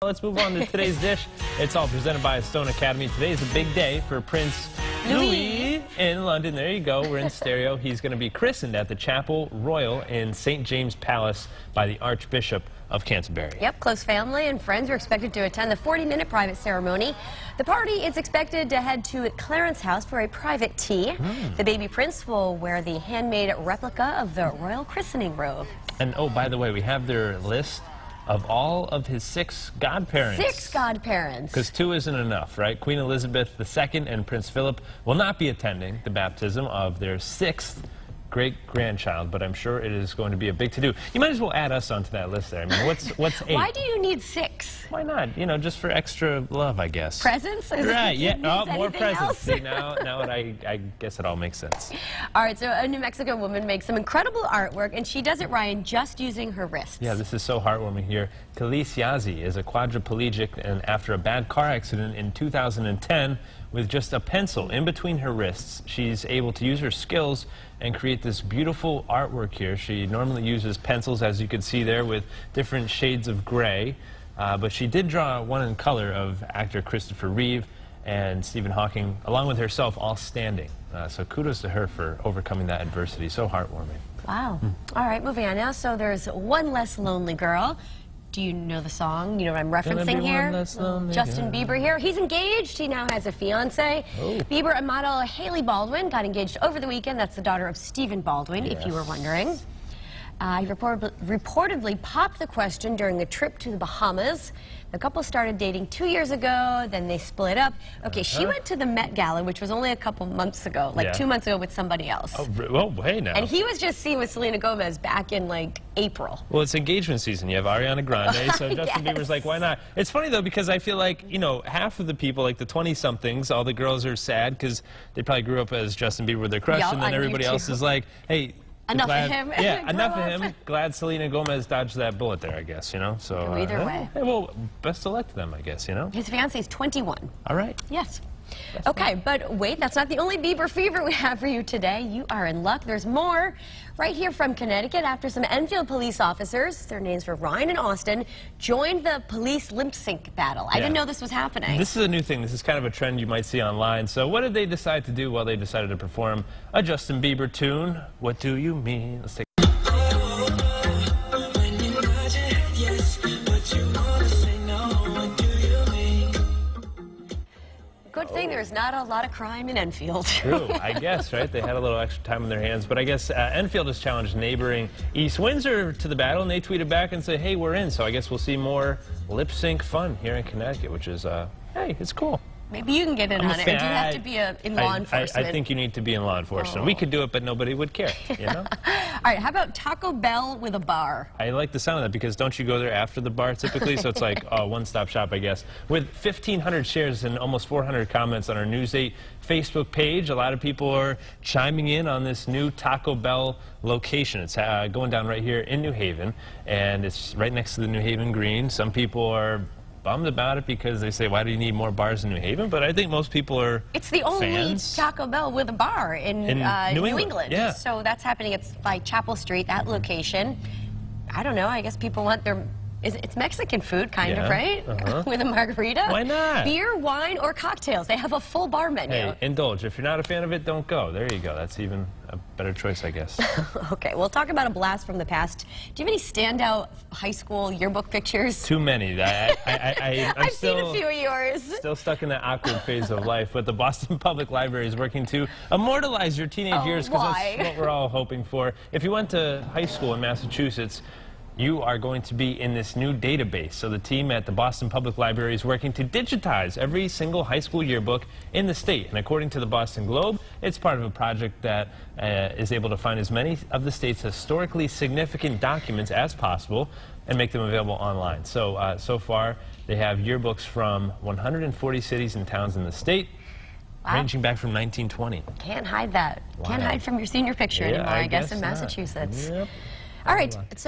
let's move on to today's dish. It's all presented by Stone Academy. Today is a big day for Prince Louis in London. There you go. We're in stereo. He's going to be christened at the Chapel Royal in St. James Palace by the Archbishop of Canterbury. Yep, close family and friends are expected to attend the 40-minute private ceremony. The party is expected to head to Clarence House for a private tea. The baby prince will wear the handmade replica of the royal christening robe. And oh, by the way, we have their list of all of his 6 godparents. 6 godparents. Because 2 isn't enough, right? Queen Elizabeth II and Prince Philip will not be attending the baptism of their 6th great-grandchild, but I'm sure it is going to be a big to-do. You might as well add us onto that list there. I mean, what's 8? Why do you need 6? Why not? You know, just for extra love, I guess. Presents? Right, yeah. Oh, more presents. Else? See, now I guess it all makes sense. All right, so a New Mexico woman makes some incredible artwork, and she does it, Ryan, just using her wrists. Yeah, this is so heartwarming here. Khalees Yazzie is a quadriplegic, and after a bad car accident in 2010, with just a pencil in between her wrists, she's able to use her skills and create this beautiful artwork here. She normally uses pencils, as you can see there, with different shades of gray, but she did draw one in color of actor Christopher Reeve and Stephen Hawking, along with herself, all standing. So kudos to her for overcoming that adversity. So heartwarming. Wow. All right, moving on now. So there's One Less Lonely Girl. Do you know the song? You know what I'm referencing here? Justin Bieber here. He's engaged. He now has a fiance. Bieber and model Hailey Baldwin got engaged over the weekend. That's the daughter of Stephen Baldwin, if you were wondering. He reportedly popped the question during a trip to the Bahamas. The couple started dating 2 years ago, then they split up. Okay, she went to the Met Gala, which was only a couple months ago, like 2 months ago with somebody else. Oh, well, hey now. And he was just seen with Selena Gomez back in, like, April. Well, it's engagement season. You have Ariana Grande, so Justin Bieber's like, why not? It's funny, though, because I feel like, you know, half of the people, like the 20-somethings, all the girls are sad because they probably grew up as Justin Bieber with their crush, and then everybody else is like, hey, enough of him. Yeah, enough of him. Glad Selena Gomez dodged that bullet there, I guess, you know? So either way. Well, best of luck to them, I guess, you know? His fiancé is 21. All right. Yes. Okay, but wait, that's not the only Bieber fever we have for you today. You are in luck. There's more right here from Connecticut after some Enfield police officers, their names were Ryan and Austin, joined the police lip sync battle. I didn't know this was happening. This is a new thing. This is kind of a trend you might see online. So what did they decide to do? Well, they decided to perform a Justin Bieber tune. What do you mean? Let's take Good thing there's not a lot of crime in Enfield. True, I guess, right? They had a little extra time on their hands. But I guess Enfield has challenged neighboring East Windsor to the battle, and they tweeted back and said, hey, we're in. So I guess we'll see more lip sync fun here in Connecticut, which is, hey, it's cool. Maybe you can get in on it. Or do you have to be in law enforcement? I think you need to be in law enforcement. We could do it, but nobody would care, you know? All right, how about Taco Bell with a bar? I like the sound of that because don't you go there after the bar typically? So it's like a one-stop shop, I guess. With 1,500 shares and almost 400 comments on our News 8 Facebook page, a lot of people are chiming in on this new Taco Bell location. It's going down right here in New Haven, and it's right next to the New Haven Green. Some people are bummed about it because they say, why do you need more bars in New Haven? But I think most people are It's the only fans. Taco Bell with a bar in New England. Yeah. So that's happening. It's by Chapel Street, that location. I don't know. I guess people want their... It's Mexican food, kind of, right? With a margarita. Why not? Beer, wine, or cocktails. They have a full bar menu. Hey, indulge. If you're not a fan of it, don't go. There you go. That's even a better choice, I guess. Okay, we'll talk about a blast from the past. Do you have any standout high school yearbook pictures? Too many. I've seen a few of yours. Still stuck in that awkward phase of life, but the Boston Public Library is working to immortalize your teenage years because that's what we're all hoping for. If you went to high school in Massachusetts, you are going to be in this new database. So the team at the Boston Public Library is working to digitize every single high school yearbook in the state. And according to the Boston Globe, it's part of a project that is able to find as many of the state's historically significant documents as possible and make them available online. So, so far, they have yearbooks from 140 cities and towns in the state, ranging back from 1920. Can't hide that. Can't hide from your senior picture anymore, I guess, in Massachusetts. Yep. All right. So